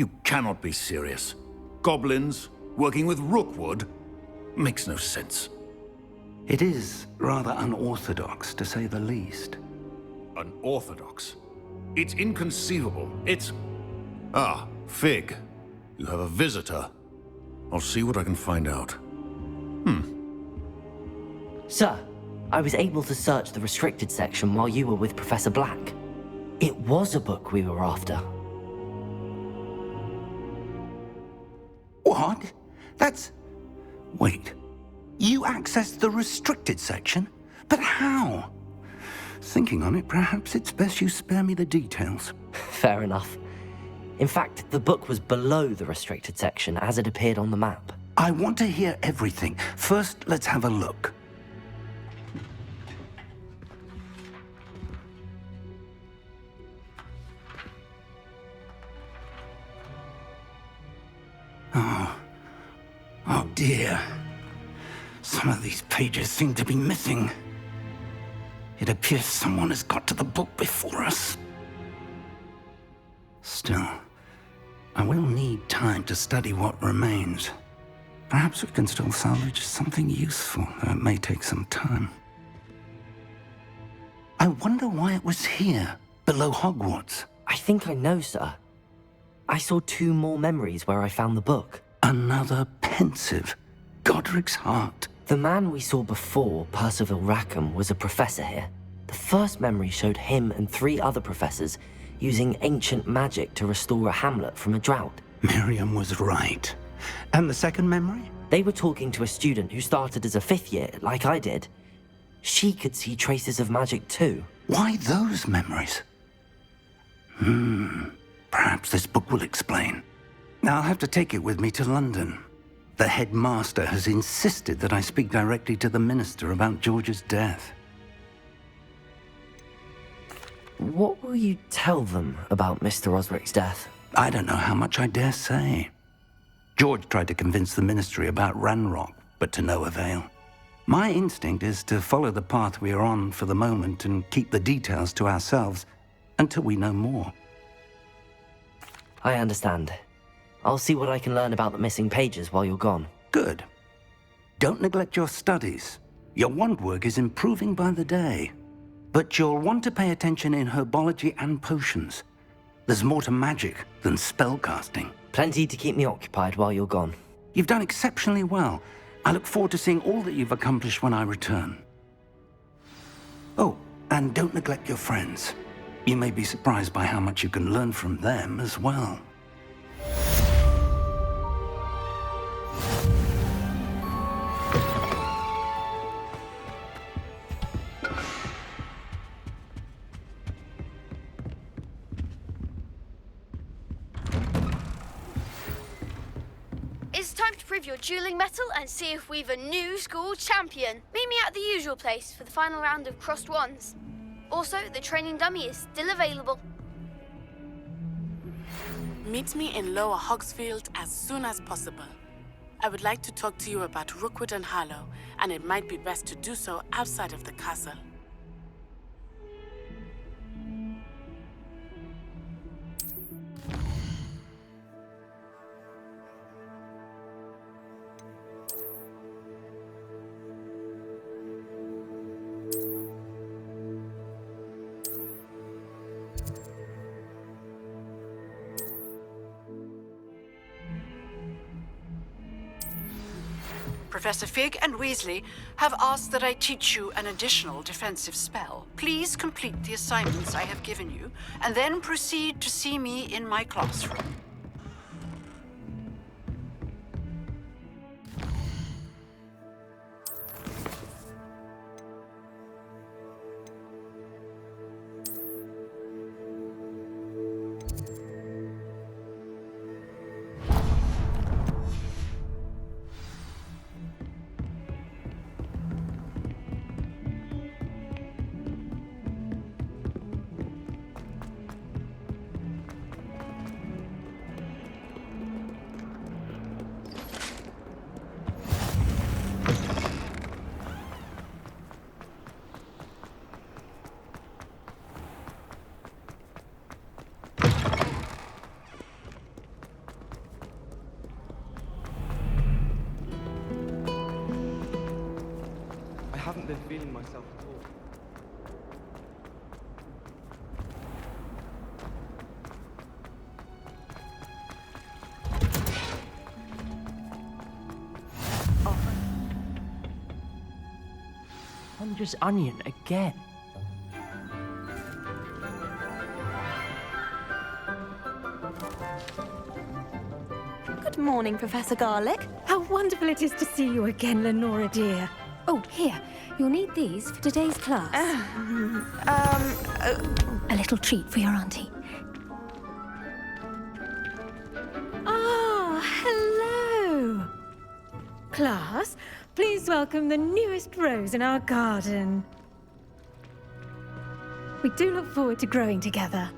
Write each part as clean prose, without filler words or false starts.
You cannot be serious. Goblins working with Rookwood? Makes no sense. It is rather unorthodox, to say the least. Unorthodox? It's inconceivable. It's... Ah, Fig. You have a visitor. I'll see what I can find out. Sir, I was able to search the restricted section while you were with Professor Black. It was a book we were after. What? That's... Wait. You accessed the restricted section? But how? Thinking on it, perhaps it's best you spare me the details. Fair enough. In fact, the book was below the restricted section as it appeared on the map. I want to hear everything. First, let's have a look. Oh dear. Some of these pages seem to be missing. It appears someone has got to the book before us. Still, I will need time to study what remains. Perhaps we can still salvage something useful, though it may take some time. I wonder why it was here, below Hogwarts. I think I know, sir. I saw 2 more memories where I found the book. Another pensive. Godric's heart. The man we saw before, Percival Rackham, was a professor here. The first memory showed him and 3 other professors using ancient magic to restore a hamlet from a drought. Miriam was right. And the second memory? They were talking to a student who started as a 5th year, like I did. She could see traces of magic too. Why those memories? Perhaps this book will explain. Now I'll have to take it with me to London. The headmaster has insisted that I speak directly to the minister about George's death. What will you tell them about Mr. Osric's death? I don't know how much I dare say. George tried to convince the ministry about Ranrock, but to no avail. My instinct is to follow the path we are on for the moment and keep the details to ourselves until we know more. I understand. I'll see what I can learn about the missing pages while you're gone. Good. Don't neglect your studies. Your wand work is improving by the day. But you'll want to pay attention in herbology and potions. There's more to magic than spellcasting. Plenty to keep me occupied while you're gone. You've done exceptionally well. I look forward to seeing all that you've accomplished when I return. Oh, and don't neglect your friends. You may be surprised by how much you can learn from them as well. It's time to prove your dueling mettle and see if we've a new school champion. Meet me at the usual place for the final round of crossed wands. Also, the training dummy is still available. Meet me in Lower Hogsfield as soon as possible. I would like to talk to you about Rookwood and Harlow, and it might be best to do so outside of the castle. Professor Fig and Weasley have asked that I teach you an additional defensive spell. Please complete the assignments I have given you, and then proceed to see me in my classroom. myself at all. Wondrous onion again. Good morning, Professor Garlick. How wonderful it is to see you again, Lenora dear. Oh, here. You'll need these for today's class. A little treat for your auntie. Ah, hello. Class, please welcome the newest rose in our garden. We do look forward to growing together.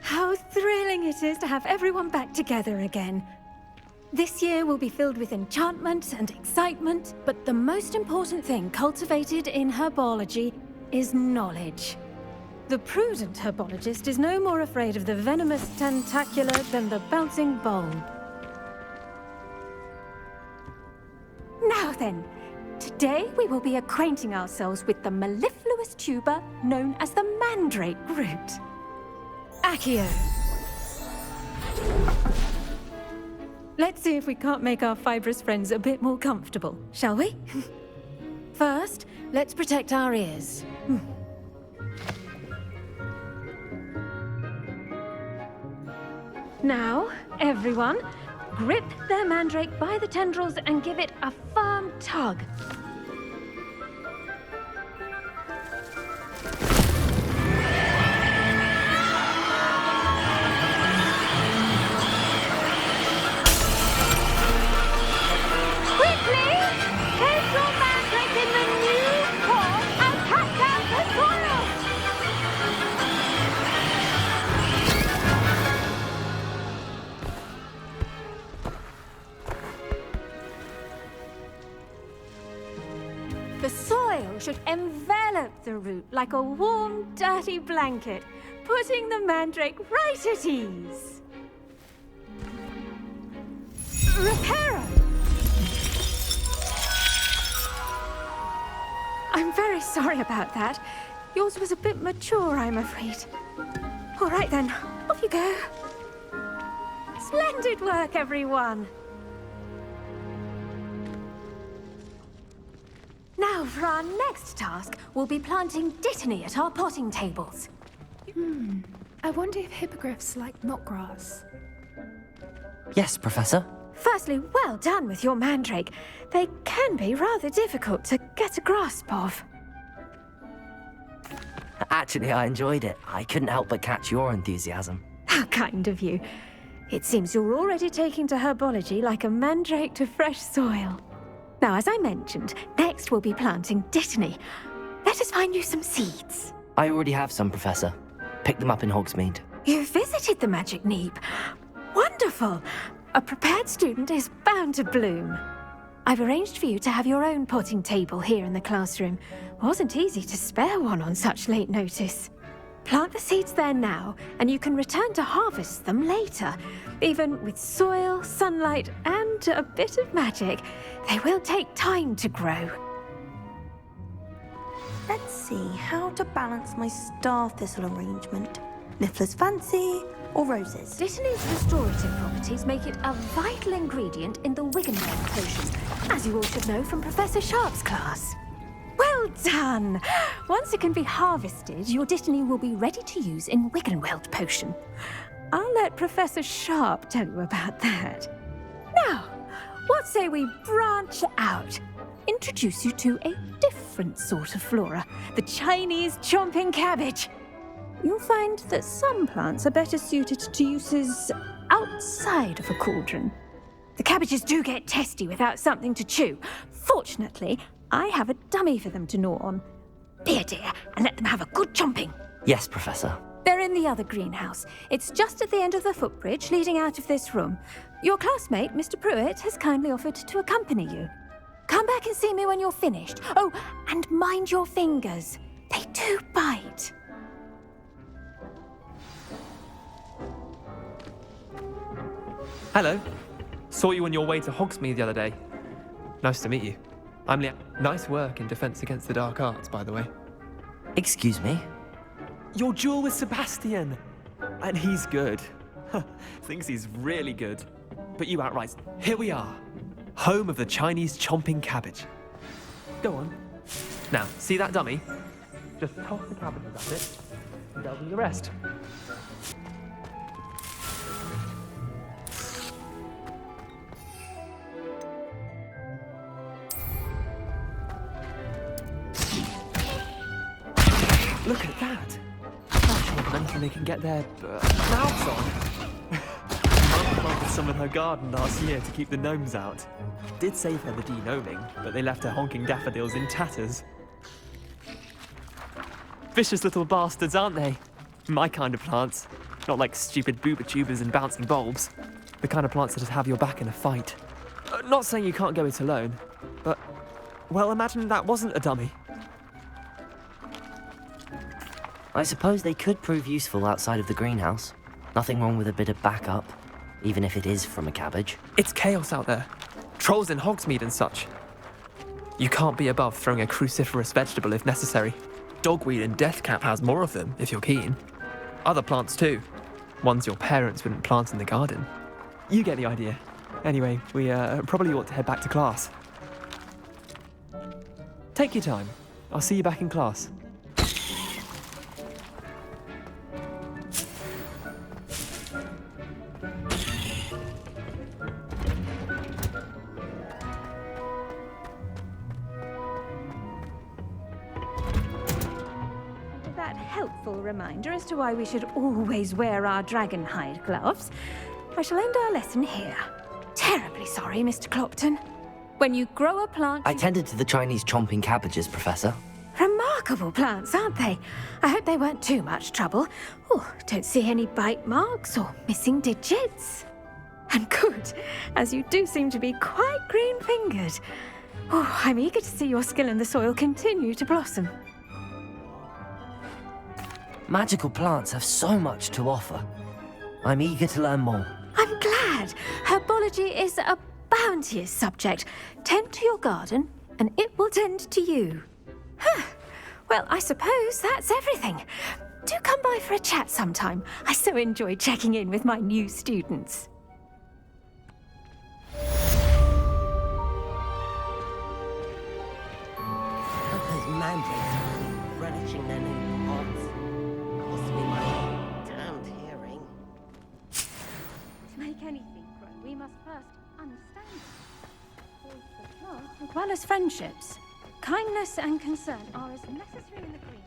How thrilling it is to have everyone back together again. This year will be filled with enchantment and excitement, but the most important thing cultivated in herbology is knowledge. The prudent herbologist is no more afraid of the venomous tentacula than the bouncing bowl. Now then, today we will be acquainting ourselves with the mellifluous tuber known as the mandrake root. Accio. Let's see if we can't make our fibrous friends a bit more comfortable, shall we? First, let's protect our ears. Now, everyone, grip their mandrake by the tendrils and give it a firm tug. Quickly! Place your mandrake in the new pot and cut down the soil! The soil should envelop the root like a warm, dirty blanket, putting the mandrake right at ease. Reparo! I'm very sorry about that. Yours was a bit mature, I'm afraid. All right then, off you go. Splendid work, everyone. Now, for our next task, we'll be planting dittany at our potting tables. I wonder if hippogriffs like knotgrass. Yes, Professor. Firstly, well done with your mandrake. They can be rather difficult to get a grasp of. Actually, I enjoyed it. I couldn't help but catch your enthusiasm. How kind of you. It seems you're already taking to herbology like a mandrake to fresh soil. Now, as I mentioned, next we'll be planting dittany. Let us find you some seeds. I already have some, Professor. Picked them up in Hogsmeade. You visited the Magic Neep. Wonderful. A prepared student is bound to bloom. I've arranged for you to have your own potting table here in the classroom. Wasn't easy to spare one on such late notice. Plant the seeds there now, and you can return to harvest them later. Even with soil, sunlight, and a bit of magic, they will take time to grow. Let's see how to balance my star thistle arrangement. Niffler's fancy or roses? Dittany's restorative properties make it a vital ingredient in the Wiggenweld potion, as you all should know from Professor Sharp's class. Well done! Once it can be harvested, your dittany will be ready to use in Wiggenweld potion. I'll let Professor Sharp tell you about that. Now, what say we branch out? Introduce you to a different sort of flora, the Chinese chomping cabbage. You'll find that some plants are better suited to uses outside of a cauldron. The cabbages do get testy without something to chew. Fortunately, I have a dummy for them to gnaw on. Be a dear and let them have a good chomping. Yes, Professor. They're in the other greenhouse. It's just at the end of the footbridge leading out of this room. Your classmate, Mr. Pruitt, has kindly offered to accompany you. Come back and see me when you're finished. Oh, and mind your fingers. They do bite. Hello. Saw you on your way to Hogsmeade the other day. Nice to meet you. I'm Liam. Nice work in Defense Against the Dark Arts, by the way. Excuse me? Your duel with Sebastian! And he's good. Thinks he's really good. But you outright. Here we are. Home of the Chinese chomping cabbage. Go on. Now, see that dummy? Just toss the cabbages at it, and they'll do the rest. Look at that! Not sure when they can get their mouths on. Mum planted some in her garden last year to keep the gnomes out. Did save her the de-gnoming, but they left her honking daffodils in tatters. Vicious little bastards, aren't they? My kind of plants. Not like stupid booba tubers and bouncing bulbs. The kind of plants that just have your back in a fight. Not saying you can't go it alone, but... well, imagine that wasn't a dummy. I suppose they could prove useful outside of the greenhouse. Nothing wrong with a bit of backup, even if it is from a cabbage. It's chaos out there. Trolls in Hogsmeade and such. You can't be above throwing a cruciferous vegetable if necessary. Dogweed and deathcap has more of them, if you're keen. Other plants too. Ones your parents wouldn't plant in the garden. You get the idea. Anyway, we probably ought to head back to class. Take your time. I'll see you back in class. Helpful reminder as to why we should always wear our dragon hide gloves. I shall end our lesson here. Terribly sorry, Mr. Clopton. When you grow a plant... I tended to the Chinese chomping cabbages, Professor. Remarkable plants, aren't they? I hope they weren't too much trouble. Oh, don't see any bite marks or missing digits. And good, as you do seem to be quite green-fingered. Oh, I'm eager to see your skill in the soil continue to blossom. Magical plants have so much to offer. I'm eager to learn more. I'm glad. Herbology is a bounteous subject. Tend to your garden, and it will tend to you. Huh. Well, I suppose that's everything. Do come by for a chat sometime. I so enjoy checking in with my new students. Those mandrake relishing their new pots. Cost me my damned hearing. To make anything grow, we must first understand it. Both the plant as well as friendships. Kindness and concern are as necessary in the green